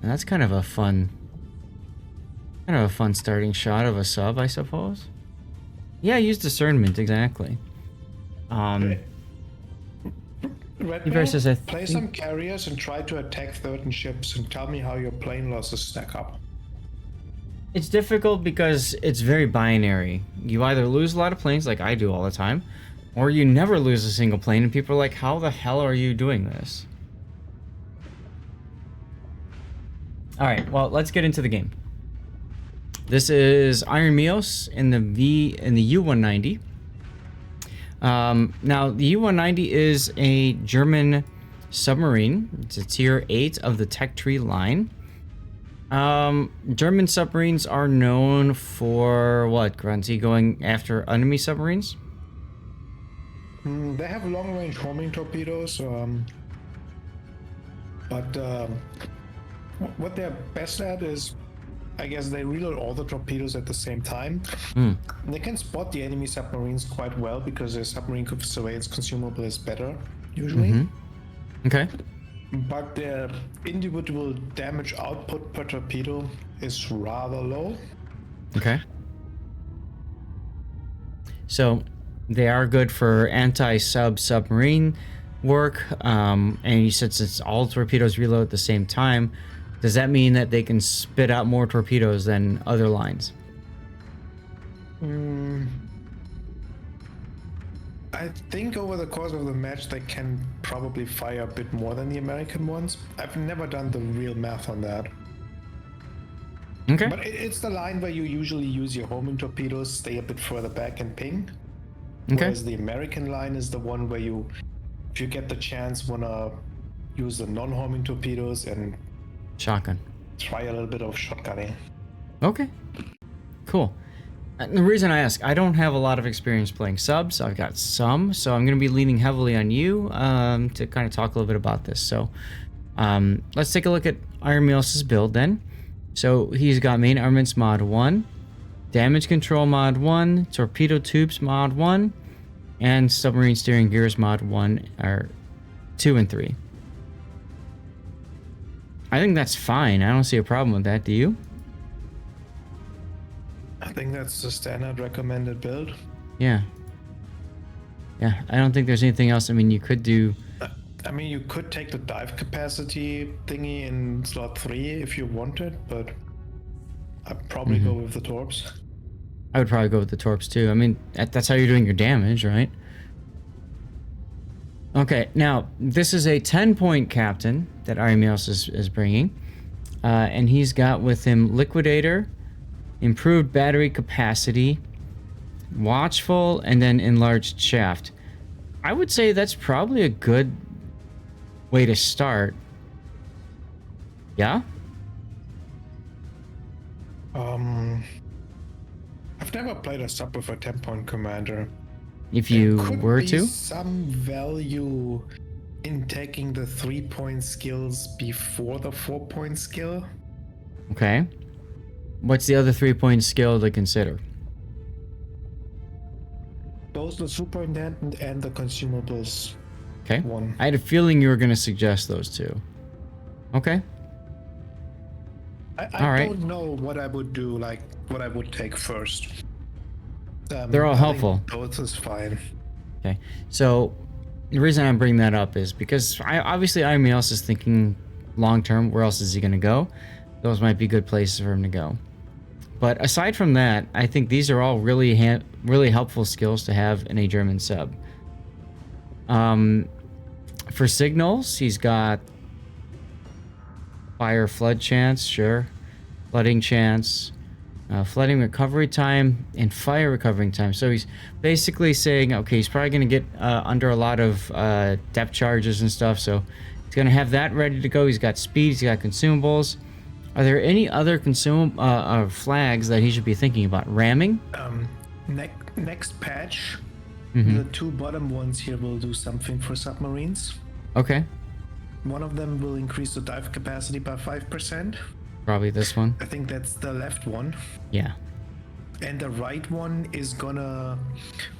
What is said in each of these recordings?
And that's kind of a fun starting shot of a sub, I suppose. Yeah, use discernment, exactly. Red versus, Bear, I play some carriers and try to attack certain ships and tell me how your plane losses stack up. It's difficult because it's very binary. You either lose a lot of planes, like I do all the time, or you never lose a single plane, and people are like, how the hell are you doing this? Alright, well, let's get into the game. This is Ironmilos in the U-190. Now, the U-190 is a German submarine. It's a tier 8 of the tech tree line. German submarines are known for what, Grunty? Going after enemy submarines? They have long-range homing torpedoes, but what they're best at is, I guess, they reload all the torpedoes at the same time. They can spot the enemy submarines quite well because their submarine surveillance consumable is better, usually. Okay. But their individual damage output per torpedo is rather low. Okay. So, they are good for anti-submarine work, and you said since all torpedoes reload at the same time, does that mean that they can spit out more torpedoes than other lines? I think over the course of the match they can probably fire a bit more than the American ones. I've never done the real math on that. Okay. But it's the line where you usually use your homing torpedoes, stay a bit further back and ping. Okay. Whereas the American line is the one where you, if you get the chance, wanna use the non-homing torpedoes and Shotgun. try a little bit of shotgunning. Okay. Cool. And the reason I ask, I don't have a lot of experience playing subs. I've got some, so I'm going to be leaning heavily on you to kind of talk a little bit about this. So let's take a look at Ironmilos' build then. So he's got main armaments mod 1, damage control mod 1, torpedo tubes mod 1, and submarine steering gears mod 1, or 2 and 3. I think that's fine. I don't see a problem with that. Do you? I think that's the standard recommended build. Yeah. Yeah, I don't think there's anything else. I mean, you could do... I mean, you could take the dive capacity thingy in slot 3 if you wanted, but I'd probably go with the torps. I would probably go with the torps too. I mean, that's how you're doing your damage, right? Okay, now, this is a 10-point captain that Ironmilos is bringing. And he's got with him Liquidator, improved battery capacity, watchful, and then enlarged shaft. I would say that's probably a good way to start. Yeah? I've never played a sub with a 10-point commander. If you were Could to? be some value in taking the 3-point skills before the 4-point skill. Okay. What's the other 3-point skill to consider? Both the superintendent and the consumables. Okay. One. I had a feeling you were going to suggest those two. Okay. I don't know what I would do, like what I would take first. They're all I think helpful. Both is fine. Okay. So the reason I'm bringing that up is because obviously Ironmilos is thinking long term. Where else is he going to go? Those might be good places for him to go. But aside from that, I think these are all really helpful skills to have in a German sub. For signals, he's got fire flood chance, sure. Flooding chance, flooding recovery time, and fire recovering time. So he's basically saying, okay, he's probably going to get under a lot of depth charges and stuff. So he's going to have that ready to go. He's got speed, he's got consumables. Are there any other flags that he should be thinking about? Ramming? Next patch, the 2 bottom ones here will do something for submarines. Okay. One of them will increase the dive capacity by 5%. Probably this one. I think that's the left one. Yeah. And the right one is gonna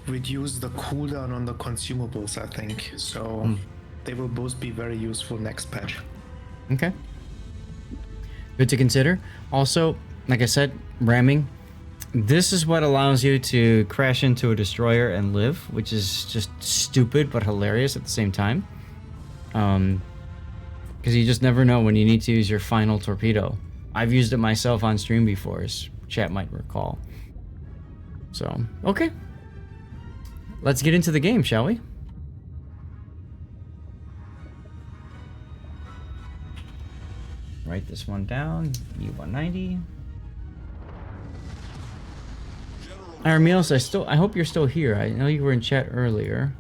reduce the cooldown on the consumables, I think. So they will both be very useful next patch. Okay. Good to consider. Also, like I said, ramming. This is what allows you to crash into a destroyer and live, which is just stupid but hilarious at the same time. Because you just never know when you need to use your final torpedo. I've used it myself on stream before, as chat might recall. So, okay. Let's get into the game, shall we? Write this one down. U-190. Ironmilos, I hope you're still here. I know you were in chat earlier.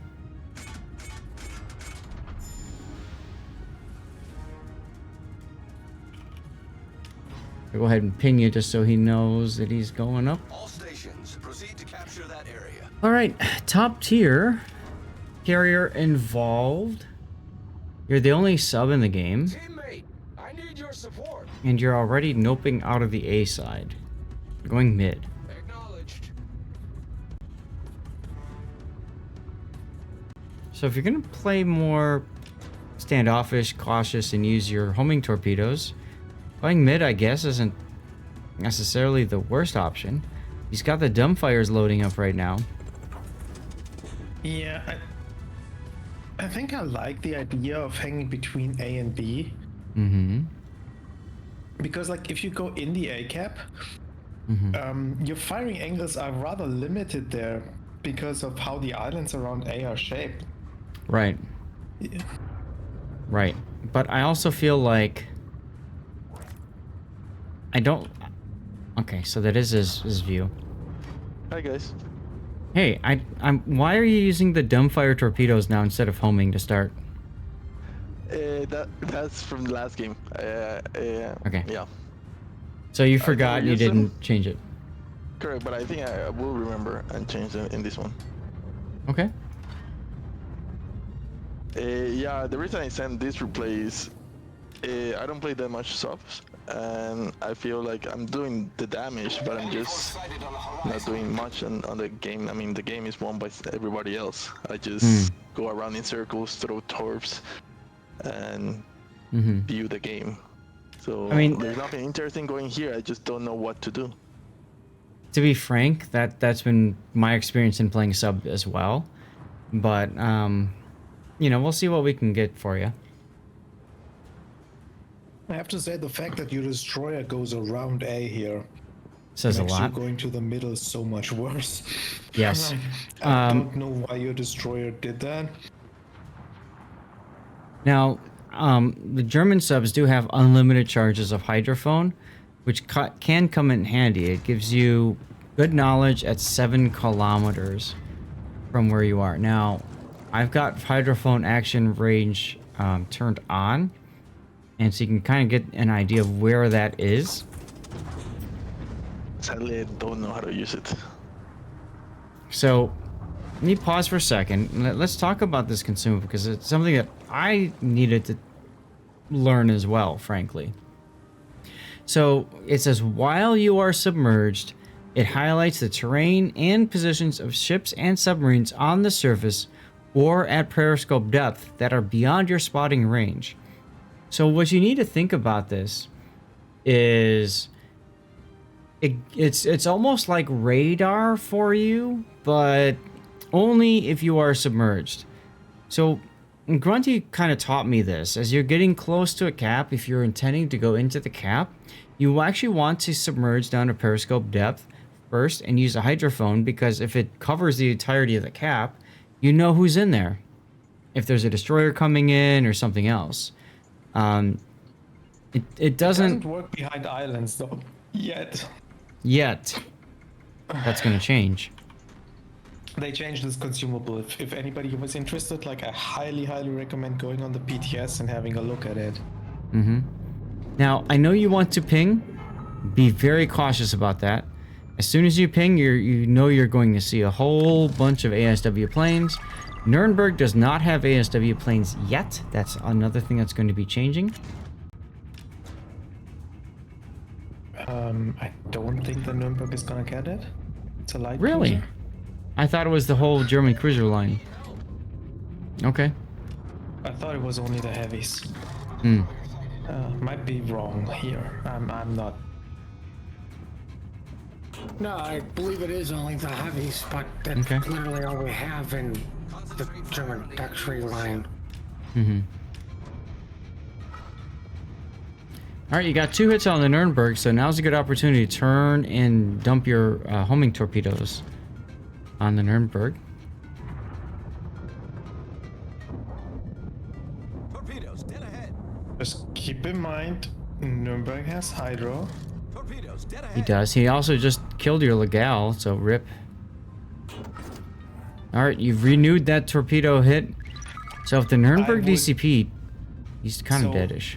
I'll go ahead and ping you just so he knows that he's going up. All stations, proceed to capture that area. All right, top tier carrier involved. You're the only sub in the game. Teammate, I need your support. And you're already noping out of the A side. You're going mid. Acknowledged. So if you're gonna play more standoffish, cautious, and use your homing torpedoes, going mid, I guess, isn't necessarily the worst option. He's got the dumbfires loading up right now. Yeah, I think I like the idea of hanging between A and B. Mm-hmm. Because, like, if you go in the A cap, your firing angles are rather limited there because of how the islands around A are shaped. Right. Yeah. Right. But I also feel like I don't... Okay, so that is his view. Hi guys. Hey, I'm. Why are you using the dumbfire torpedoes now instead of homing to start? That's from the last game. Okay. Yeah. So you forgot and you use them? didn't change it. Correct, but I think I will remember and change them in this one. Okay. Yeah, the reason I sent this replay is I don't play that much subs, and I feel like I'm doing the damage, but I'm just not doing much on the game. I mean, the game is won by everybody else. I just go around in circles, throw torps, and view the game. So I mean, there's nothing interesting going here. I just don't know what to do. to be frank, that's been my experience in playing sub as well. But you know, we'll see what we can get for you. I have to say, the fact that your destroyer goes around A here Says a makes you lot. going to the middle so much worse. Yes. I don't know why your destroyer did that. Now, the German subs do have unlimited charges of hydrophone, which can come in handy. It gives you good knowledge at 7 kilometers from where you are. Now, I've got hydrophone action range turned on, and so you can kind of get an idea of where that is. Sadly, I don't know how to use it. So, let me pause for a second. Let's talk about this consumable, because it's something that I needed to learn as well, frankly. So, it says, while you are submerged, it highlights the terrain and positions of ships and submarines on the surface or at periscope depth that are beyond your spotting range. So what you need to think about this is it's almost like radar for you, but only if you are submerged. So Grunty kind of taught me this. As you're getting close to a cap, if you're intending to go into the cap, you actually want to submerge down to periscope depth first and use a hydrophone, because if it covers the entirety of the cap, you know who's in there. If there's a destroyer coming in or something else. It doesn't work behind islands though. Yet. That's gonna change. They changed this consumable. If anybody was interested, like, I highly recommend going on the PTS and having a look at it. Now, I know you want to ping. Be very cautious about that. As soon as you ping, you know you're going to see a whole bunch of ASW planes. Nuremberg does not have ASW planes yet. That's another thing that's going to be changing. I don't think the Nuremberg is gonna get it. It's a light Really? cruiser. I thought it was the whole German cruiser line. Okay. I thought it was only the heavies. Might be wrong here. I'm not. No, I believe it is only the heavies, but that's Okay. literally all we have in the German factory line. Mm-hmm. All right, you got 2 hits on the Nuremberg, so now's a good opportunity to turn and dump your homing torpedoes on the Nuremberg. Torpedoes, dead ahead. Just keep in mind, Nuremberg has hydro. Torpedoes, dead ahead. He does. He also just killed your Legal, so rip. All right, you've renewed that torpedo hit. So if the Nuremberg would- DCP, he's kind of So- deadish.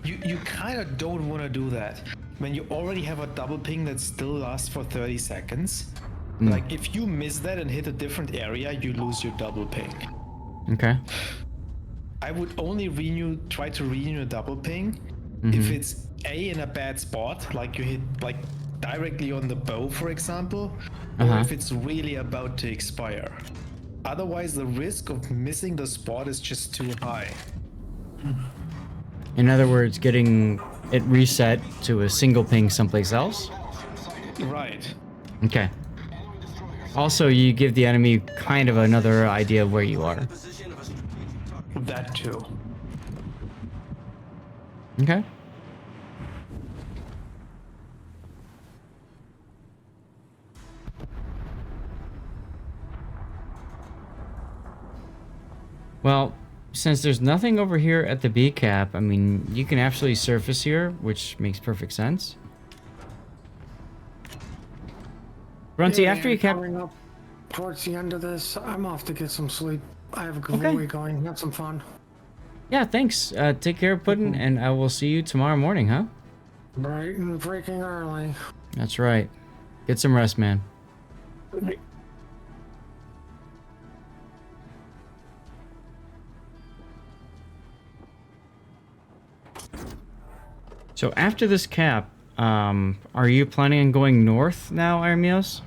You kind of don't want to do that when you already have a double ping that still lasts for 30 seconds. Like if you miss that and hit a different area, you lose your double ping. Okay. I would only try to renew a double ping if it's A, in a bad spot, like you hit like directly on the bow, for example, or if it's really about to expire. Otherwise, the risk of missing the spot is just too high. In other words, getting it reset to a single ping someplace else. Right. Okay. Also, you give the enemy kind of another idea of where you are. Position of a strategic target. That too. Okay. Well, since there's nothing over here at the B cap, I mean, you can actually surface here, which makes perfect sense. Grunty, Yeah, after you cap... coming up towards the end of this, I'm off to get some sleep. I have a good Okay. week going. Have some fun. Yeah, thanks. Take care, Puddin', and I will see you tomorrow morning, huh? Bright and freaking early. That's right. Get some rest, man. So after this cap, are you planning on going north now, Ironmilos?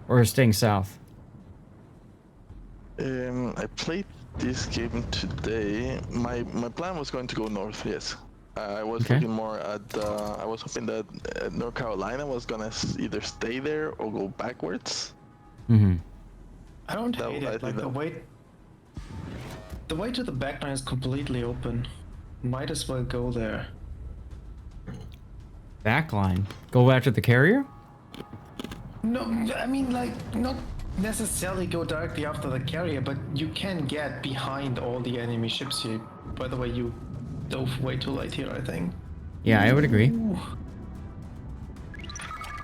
Or staying south? I played this game today. My plan was going to go north. Yes, I was Okay. looking more at. I was hoping that North Carolina was gonna either stay there or go backwards. Mm-hmm. I don't That- hate I it. think Like the way to the backline is completely open. Might as well go there. Backline. Go after the carrier? No, I mean like not necessarily go directly after the carrier, but you can get behind all the enemy ships here. By the way, you dove way too late here, I think. Yeah, I would agree. Ooh.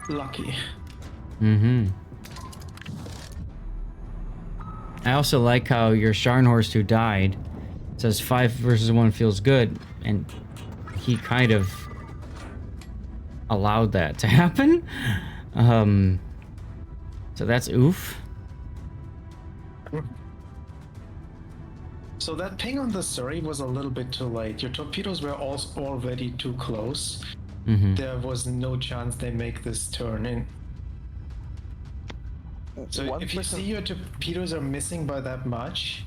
Lucky. Mm-hmm. I also like how your Scharnhorst who died says 5 versus 1 feels good, and he kind of allowed that to happen. So that's oof. So that ping on the Surrey was a little bit too late. Your torpedoes were already too close. Mm-hmm. There was no chance they make this turn in. So One if you person- see your torpedoes are missing by that much,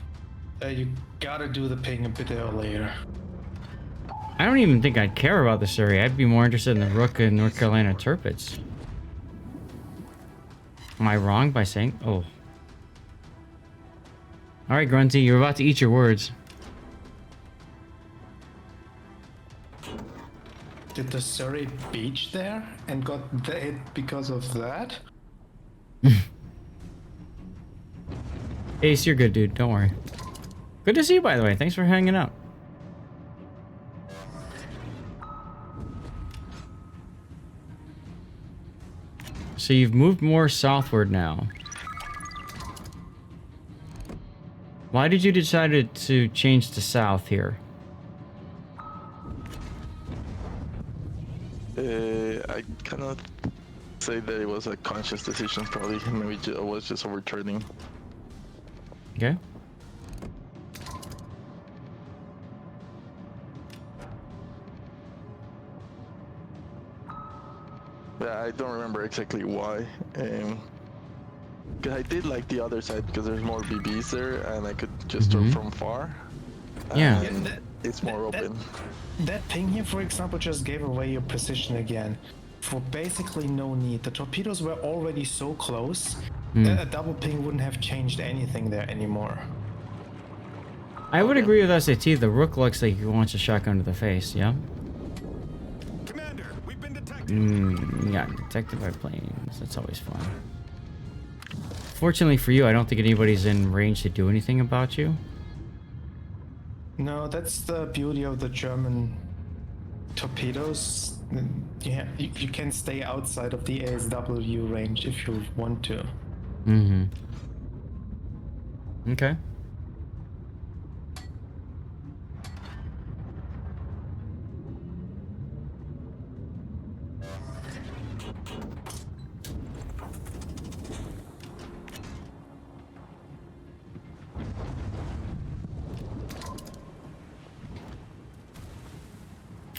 you gotta do the ping a bit earlier. I don't even think I'd care about the Surrey. I'd be more interested in the Rook and North Carolina Tirpitz. Am I wrong by saying? Oh. Alright, Grunty, you're about to eat your words. Did the Surrey beach there and got hit because of that? Ace, you're good, dude. Don't worry. Good to see you, by the way. Thanks for hanging out. So you've moved more southward now. Why did you decide to change to south here? I cannot say that it was a conscious decision. Probably, maybe I was just overturning. Okay. Yeah, I don't remember exactly why. Cause I did like the other side because there's more BBs there, and I could just throw from far. Yeah. Yeah, it's more open. That ping here, for example, just gave away your position again. For basically no need. The torpedoes were already so close that a double ping wouldn't have changed anything there anymore. I would agree with SAT. The Rook looks like he wants a shotgun to the face, yeah? Commander, we've been detected. Yeah, detected by planes. That's always fun. Fortunately for you, I don't think anybody's in range to do anything about you. No, that's the beauty of the German torpedoes. Yeah, you can stay outside of the ASW range if you want to. Mm-hmm. Okay.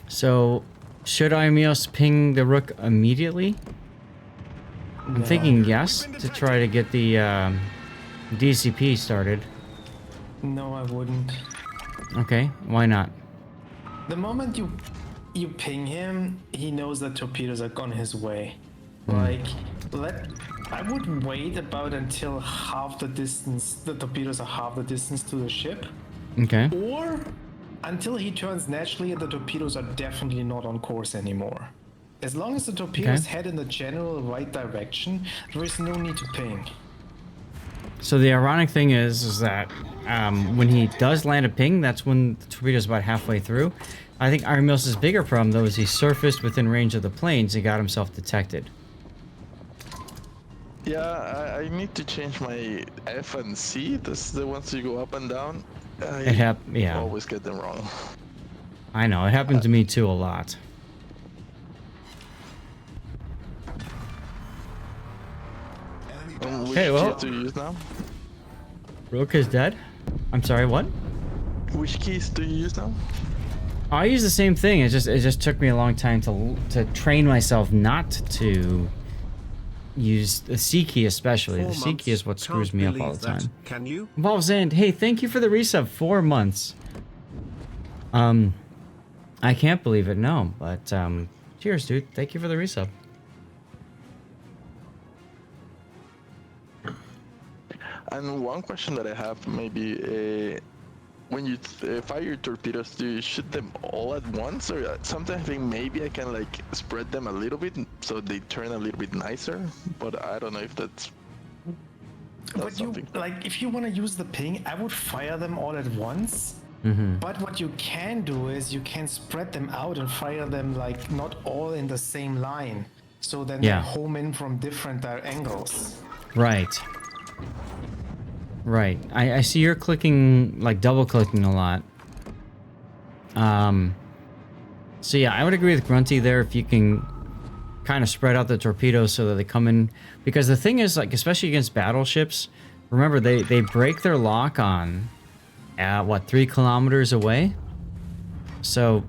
So, should Ironmilos ping the Rook immediately? I'm thinking yes, to try to get the DCP started. No, I wouldn't. Okay, why not? The moment you ping him, he knows that torpedoes are gone his way. Like, I would wait about until half the distance, the torpedoes are half the distance to the ship. Okay. Or until he turns naturally and the torpedoes are definitely not on course anymore. As long as the torpedoes head in the general right direction, there is no need to ping. So the ironic thing is that when he does land a ping, that's when the torpedo's about halfway through. I think Ironmilos' bigger problem, though, is he surfaced within range of the planes and got himself detected. Yeah, I need to change my F and C. That's the ones you go up and down. Yeah. Always get them wrong. I know, it happened to me too a lot. Which Okay, well- keys do you use now? Rook is dead? I'm sorry, what? Which keys do you use now? I use the same thing. It just took me a long time to train myself not to use the C key, especially. The C key is what screws me up all the time. Can you? Involves End. Hey, thank you for the resub. 4 months. I can't believe it. No, but cheers, dude. Thank you for the resub. And one question that I have, maybe, when you fire your torpedoes, do you shoot them all at once, or sometimes I think maybe I can like spread them a little bit so they turn a little bit nicer, but I don't know if that's But something. like, if you want to use the ping, I would fire them all at once. But what you can do is you can spread them out and fire them like not all in the same line, so then Yeah. they home in from different angles. Right. Right. I see you're clicking, like double clicking a lot. So yeah, I would agree with Grunty there if you can kind of spread out the torpedoes so that they come in. Because the thing is, like, especially against battleships, remember, they break their lock on, what, 3 kilometers away? So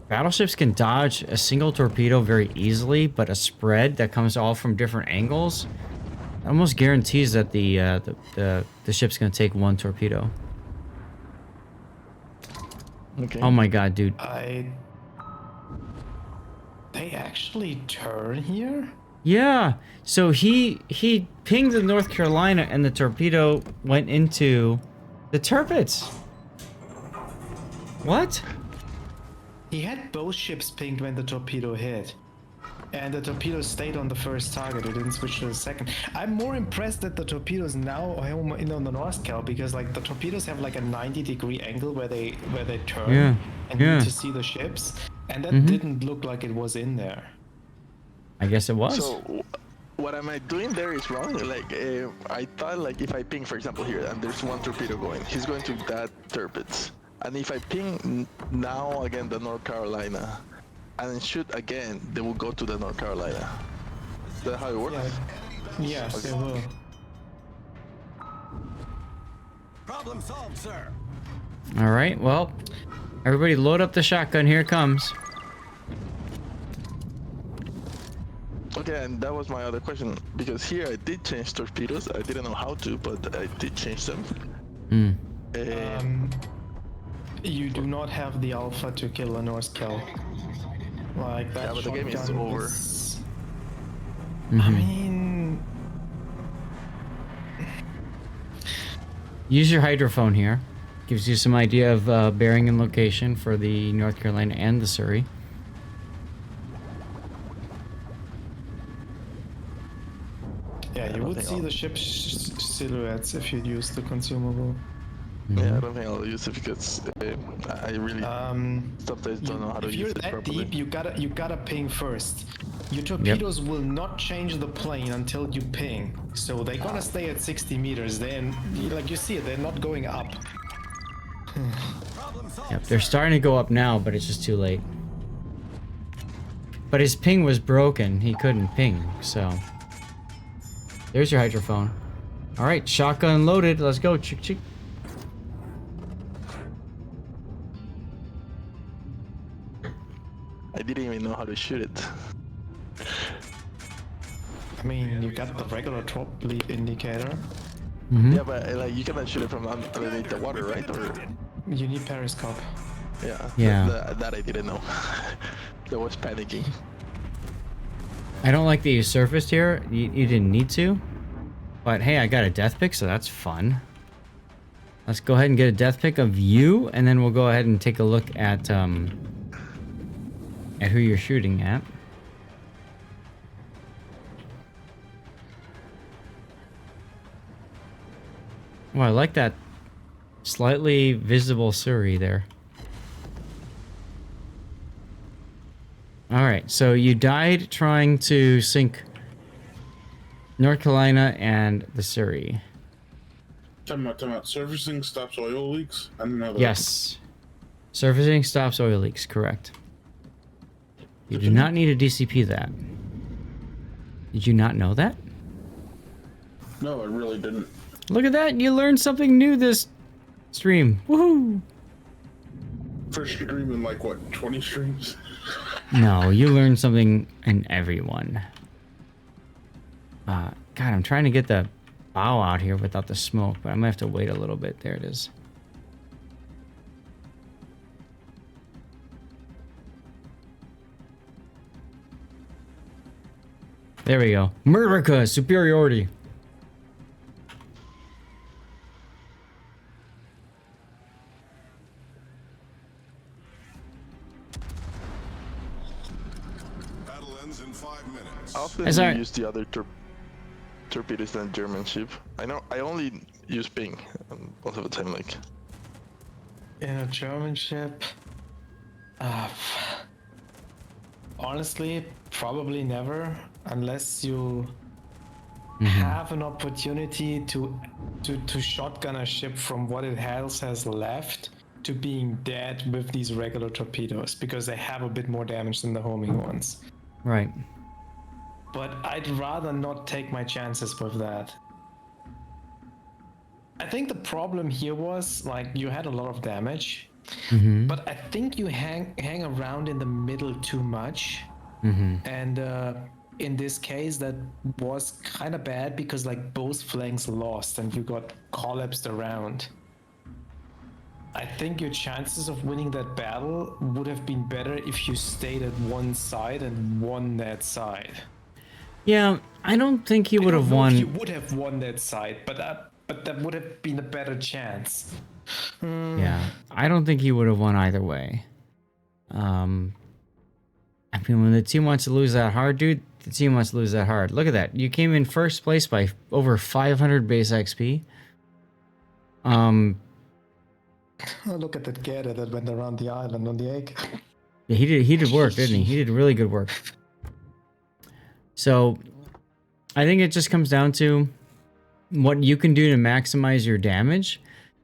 battleships can dodge a single torpedo very easily, but a spread that comes all from different angles almost guarantees that the ship's gonna take 1 torpedo. Okay. Oh my god, dude. They actually turn here? Yeah. So he pinged the North Carolina and the torpedo went into the turrets. What? He had both ships pinged when the torpedo hit. And the torpedo stayed on the first target. It didn't switch to the second. I'm more impressed that the torpedoes now are in on the North Cal, because like the torpedoes have like a 90-degree angle where they turn Yeah, and yeah. need to see the ships, and that didn't look like it was in there. I guess it was. So what am I doing there is wrong. Like I thought, like if I ping, for example, here, and there's 1 torpedo going, he's going to that turbines. And if I ping now again the North Carolina, and then shoot again, they will go to the North Carolina. Is that how it works? Yeah. Yes, they will. Problem solved, sir. All right. Well, everybody load up the shotgun. Here it comes. Okay, and that was my other question, because here I did change torpedoes. I didn't know how to, but I did change them. you do not have the alpha to kill a Norse kill. Like that Yeah, but the game is shotgun over. I mean, Use your hydrophone here. Gives you some idea of bearing and location for the North Carolina and the Surrey. yeah, you would see the ship silhouettes if you'd use the consumable. Yeah, I don't think I'll use it because I really sometimes don't know how to If use you're it that properly. deep, you gotta ping first. Your torpedoes will not change the plane until you ping, so they're gonna stay at 60 meters. Then, like you see it, they're not going up. Problem solved, Yep, they're sir. starting to go up now, but it's just too late. But his ping was broken. He couldn't ping, so... There's your hydrophone. Alright, shotgun loaded. Let's go, chick chick. I didn't even know how to shoot it. I mean, you got the regular top lead indicator. Yeah, but like you cannot shoot it from underneath the water, right? Or You need periscope. yeah, Yeah. that I didn't know. That was panicking. I don't like that you surfaced here. You didn't need to. But hey, I got a death pick, so that's fun. Let's go ahead and get a death pick of you, and then we'll go ahead and take a look at who you're shooting at. Oh, I like that slightly visible Surrey there. Alright, so you died trying to sink North Carolina and the Surrey. Time out. Surfacing stops oil leaks? I didn't know that. Yes. Surfacing stops oil leaks, correct. You do not need to DCP that. Did you not know that? No, I really didn't. Look at that, you learned something new this stream. Woohoo! First stream in like, what, 20 streams? No, you learned something in every one. God, I'm trying to get the bow out here without the smoke, but I might have to wait a little bit. There it is. There we go. America, superiority. Battle ends in 5 minutes. How often As do you I- use the other torpedoes than German ship? I know I only use ping most of the time. Like In a German ship, honestly, probably never, unless you have an opportunity to shotgun a ship from what it has left to being dead with these regular torpedoes, because they have a bit more damage than the homing ones. Right. But I'd rather not take my chances with that. I think the problem here was, like, you had a lot of damage, but I think you hang around in the middle too much. And in this case, that was kind of bad because, like, both flanks lost and you got collapsed around. I think your chances of winning that battle would have been better if you stayed at one side and won that side. Yeah, I don't think he would I have don't know if You won. would have won that side, but that would have been a better chance. Yeah, I don't think he would have won either way. I mean, when the team wants to lose that hard, dude, the team wants to lose that hard. Look at that. You came in first place by over 500 base XP. Oh, look at that gator that went around the island on the egg. Yeah, he did work, didn't he? He did really good work. So, I think it just comes down to what you can do to maximize your damage.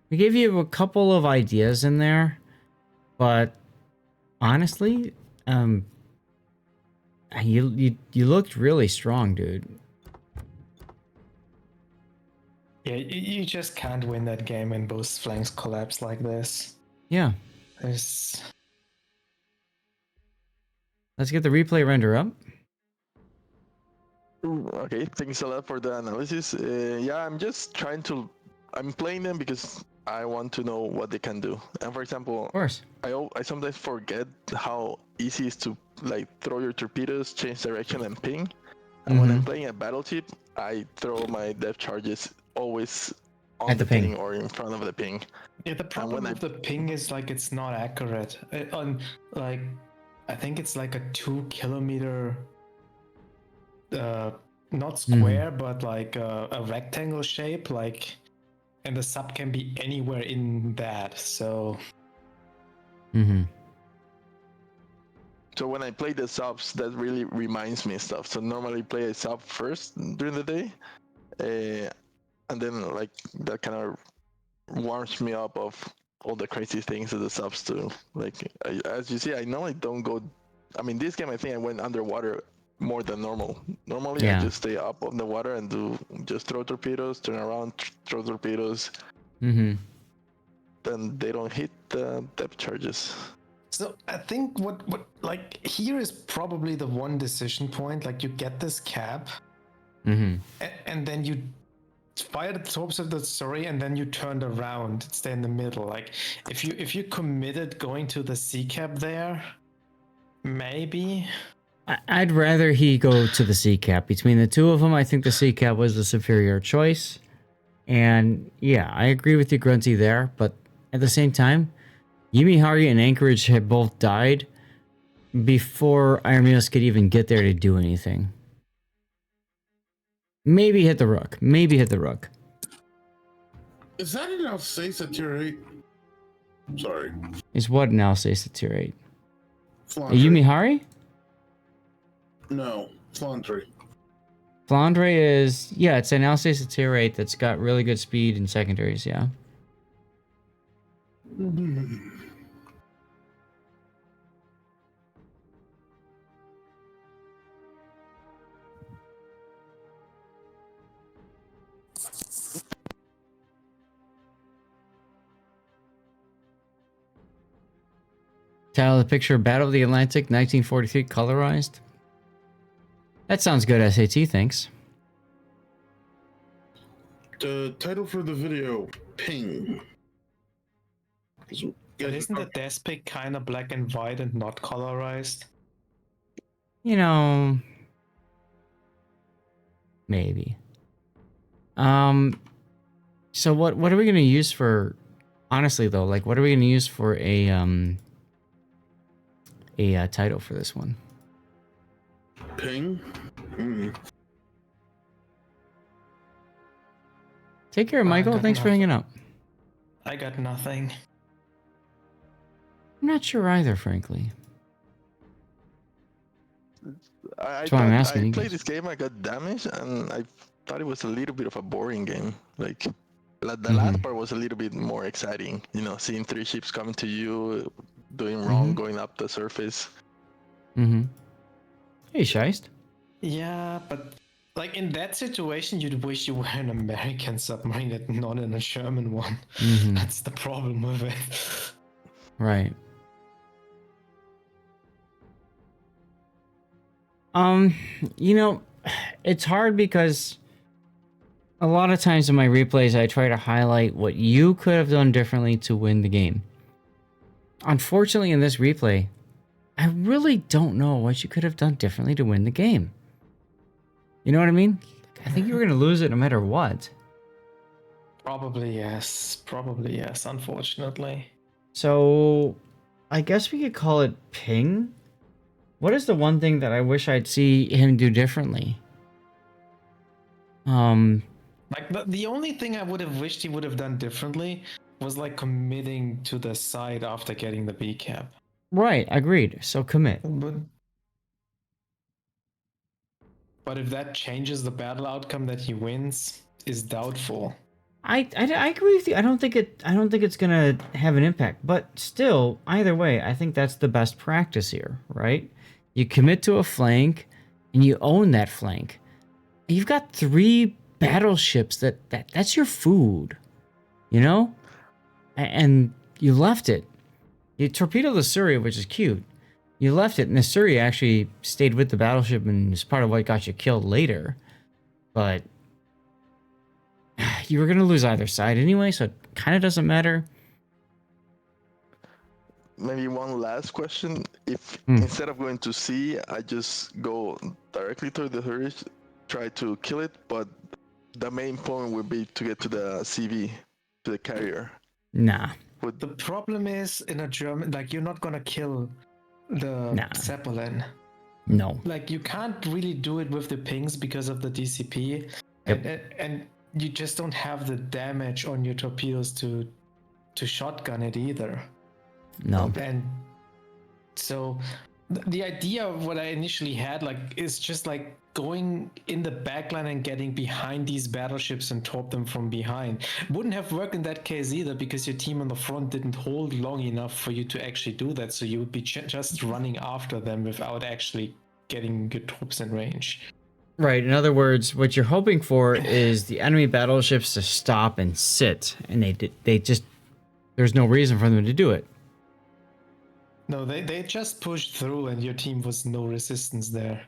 We gave you a couple of ideas in there, but honestly, you looked really strong, dude. Yeah, you just can't win that game when both flanks collapse like this. Yeah. There's... Let's get the replay render up. okay, thanks a lot for the analysis. Yeah, I'm just trying to. I'm playing them because I want to know what they can do. And for example, Of course. I sometimes forget how easy it is to like throw your torpedoes, change direction, and ping. And when I'm playing a battleship, I throw my depth charges always on At the the ping. ping or in front of the ping. Yeah, the problem when with the ping is like it's not accurate. On like, I think it's like a 2 kilometer, not square, but like a rectangle shape, like, and the sub can be anywhere in that. So So when I play the subs, that really reminds me of stuff. So normally play a sub first during the day, and then like that kind of warms me up of all the crazy things that the subs do. Like as you see, I normally don't go. I mean, this game I think I went underwater more than normal. Normally I just stay up on the water and just throw torpedoes, turn around, throw torpedoes. Then they don't hit the depth charges. So I think what like here is probably the one decision point. Like you get this cap, and then you fire the tops of the story, and then you turned around, stay in the middle. Like if you committed going to the C cap there, maybe. I'd rather he go to the C cap. Between the two of them, I think the C cap was the superior choice. And yeah, I agree with you, Grunty, there. But at the same time, Yumihari and Anchorage had both died before Ironmilos could even get there to do anything. Maybe hit the rook. Maybe hit the rook. Is that an Alsace at tier 8? Sorry. Is what an Alsace at tier 8? A Flandre. Yumihari? No, Flandre. Flandre is, yeah, it's an Alsace at tier 8 that's got really good speed in secondaries, yeah. Title of the picture, Battle of the Atlantic, 1943, colorized. That sounds good, SAT, thanks. The title for the video, Ping. But isn't the desk kind of black and white and not colorized? You know, maybe. So what are we gonna use for? Honestly, though, like, what are we gonna use for a title for this one? Ping? Take care, Michael. Thanks for hanging out. I got nothing. I'm not sure either, frankly. I why I'm asking you played guys. this game, I got damaged, and I thought it was a little bit of a boring game. Like, the last part was a little bit more exciting. You know, seeing 3 ships coming to you, doing wrong, going up the surface. Hey, Scheist. Yeah, but like in that situation, you'd wish you were an American submarine and not in a German one. That's the problem with it. Right. You know, it's hard because a lot of times in my replays, I try to highlight what you could have done differently to win the game. Unfortunately, in this replay, I really don't know what you could have done differently to win the game. You know what I mean? I think you were going to lose it no matter what. Probably yes, unfortunately. So, I guess we could call it ping. What is the one thing that I wish I'd see him do differently? Like the only thing I would have wished he would have done differently was like committing to the side after getting the B cap. Right, agreed. So commit. But if that changes the battle outcome that he wins, is doubtful. I agree with you. I don't think it's gonna have an impact. But still, either way, I think that's the best practice here, right? You commit to a flank, and you own that flank. You've got 3 battleships that's your food, you know, and you left it. You torpedoed the Surrey, which is cute. You left it, and the Surrey actually stayed with the battleship and is part of what got you killed later. But you were going to lose either side anyway, so it kind of doesn't matter. Maybe one last question. If instead of going to sea, I just go directly to the turret, try to kill it, but the main point would be to get to the CV, to the carrier. Nah. The problem is in a German, like you're not gonna kill the Zeppelin. No. Like you can't really do it with the pings because of the DCP, and you just don't have the damage on your torpedoes to shotgun it either. No. And so the idea of what I initially had is just like going in the backline and getting behind these battleships and torp them from behind. Wouldn't have worked in that case either because your team on the front didn't hold long enough for you to actually do that. So you would be just running after them without actually getting your torps in range. Right. In other words, what you're hoping for is the enemy battleships to stop and sit, and they just there's no reason for them to do it. No, they just pushed through, and your team was no resistance there.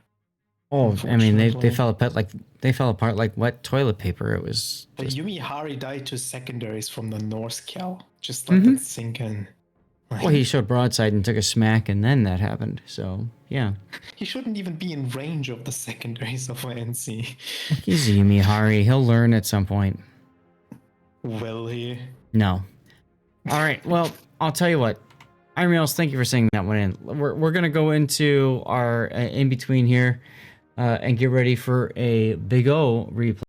Oh, I mean, they fell apart like wet toilet paper. It was. But Yumi Hari died to secondaries from the North Cal. Just let that sink in. Well, he showed broadside and took a smack, and then that happened. So yeah. He shouldn't even be in range of the secondaries of NC. He's Yumi Hari. He'll learn at some point. Will he? No. All right. Well, I'll tell you what. Ironmilos, thank you for saying that one in. We're gonna go into our in between here, and get ready for a big O replay.